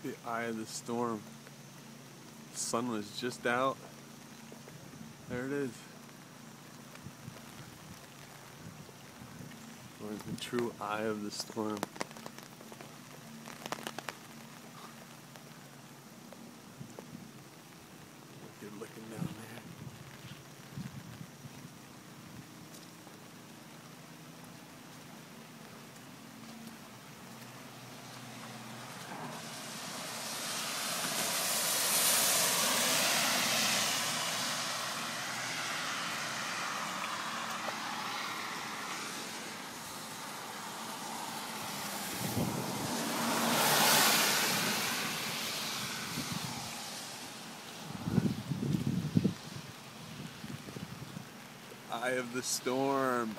The eye of the storm. The sun was just out. There it is. Or the true eye of the storm. You're looking down there. Eye of the storm.